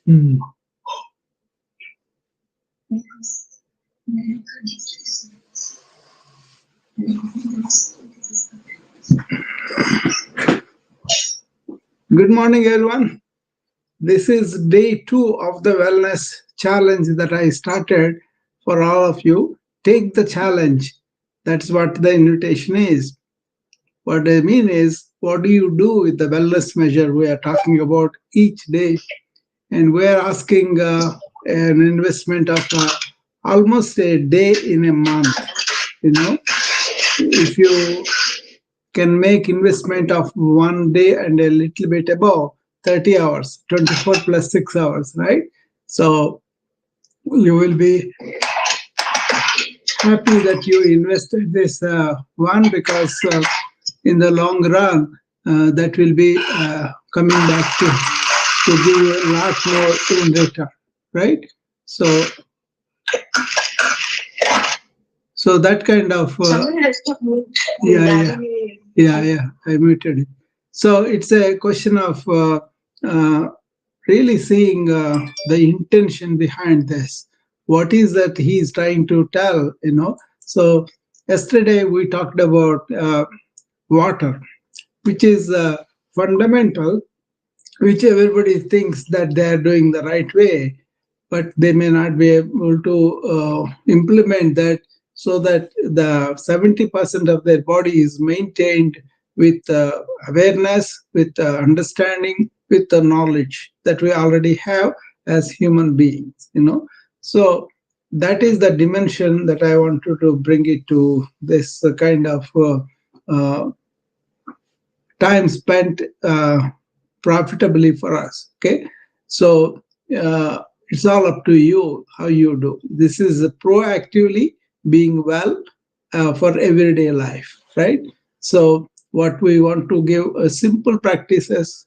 Hmm. Good morning, everyone. This is day 2 of the wellness challenge that I started for all of you. Take the challenge. That's what the invitation is. What I mean is, what do you do with the wellness measure we are talking about each day? And we are asking an investment of almost a day in a month. You know, if you can make investment of 1 day and a little bit above 30 hours, 24 plus 6 hours, right? So you will be happy that you invested this one, because in the long run that will be coming back to give you a lot more in return, right? So that kind of yeah, yeah, I muted it. So it's a question of uh, really seeing the intention behind this. What is that he is trying to tell, So yesterday we talked about water, which is fundamental, which everybody thinks that they are doing the right way, but they may not be able to implement that, so that the 70% of their body is maintained with awareness, with understanding, with the knowledge that we already have as human beings, So that is the dimension that I wanted to bring it to this kind of uh, time spent profitably for us. Okay, so it's all up to you how you do. This is proactively being well for everyday life, right? So what we want to give simple practices,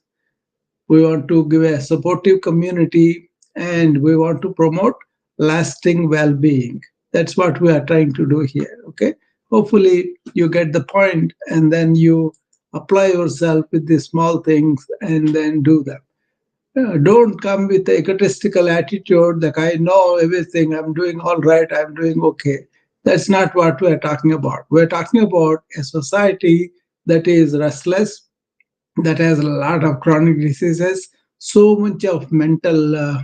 we want to give a supportive community, and we want to promote lasting well-being. That's what we are trying to do here. Okay, hopefully you get the point, and then you apply yourself with these small things and then do them. Don't come with the egotistical attitude that I know everything, I'm doing all right, I'm doing okay. That's not what we're talking about. We're talking about a society that is restless, that has a lot of chronic diseases, so much of mental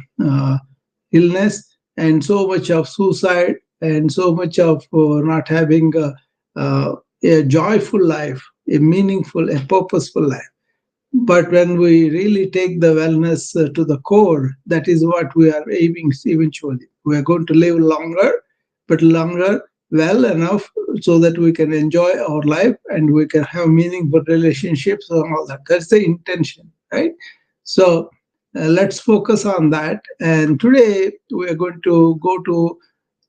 illness, and so much of suicide, and so much of not having a joyful life, a meaningful, a purposeful life. But when we really take the wellness to the core, that is what we are aiming eventually. We are going to live longer, but longer well enough so that we can enjoy our life and we can have meaningful relationships and all that. That's the intention, right? So let's focus on that. And today we are going to go to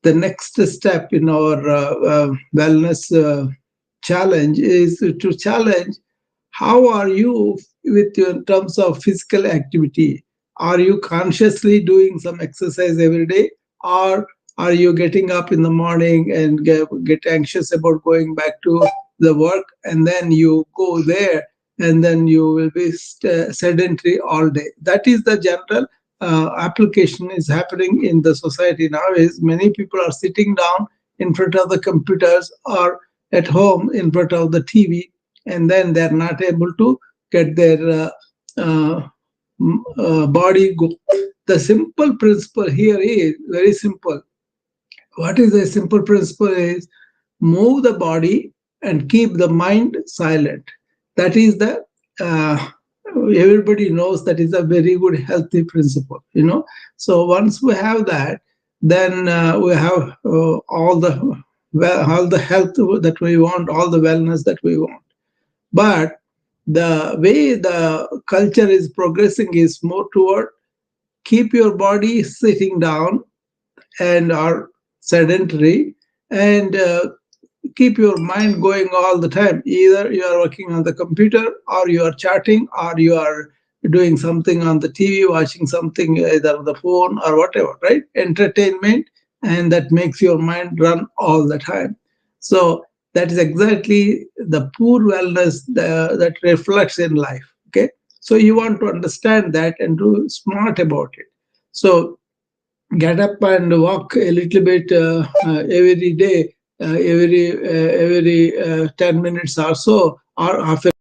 the next step in our wellness challenge, is to challenge how are you with your in terms of physical activity. Are you consciously doing some exercise every day, or are you getting up in the morning and get anxious about going back to the work, and then you go there and then you will be sedentary all day? That is the general application is happening in the society nowadays. Many people are sitting down in front of the computers or at home in front of the TV, and then they're not able to get their uh, body go. The simple principle here is very simple. What is the simple principle is, move the body and keep the mind silent. That is the everybody knows that is a very good healthy principle. So once we have that, then we have all the health that we want, all the wellness that we want. But the way the culture is progressing is more toward keep your body sitting down and are sedentary, and keep your mind going all the time. Either you are working on the computer, or you are chatting, or you are doing something on the TV, watching something either on the phone or whatever, right? Entertainment, and that makes your mind run all the time. So that is exactly the poor wellness that reflects in life. Okay. So you want to understand that and do smart about it. So get up and walk a little bit every day, every 10 minutes or so, or half an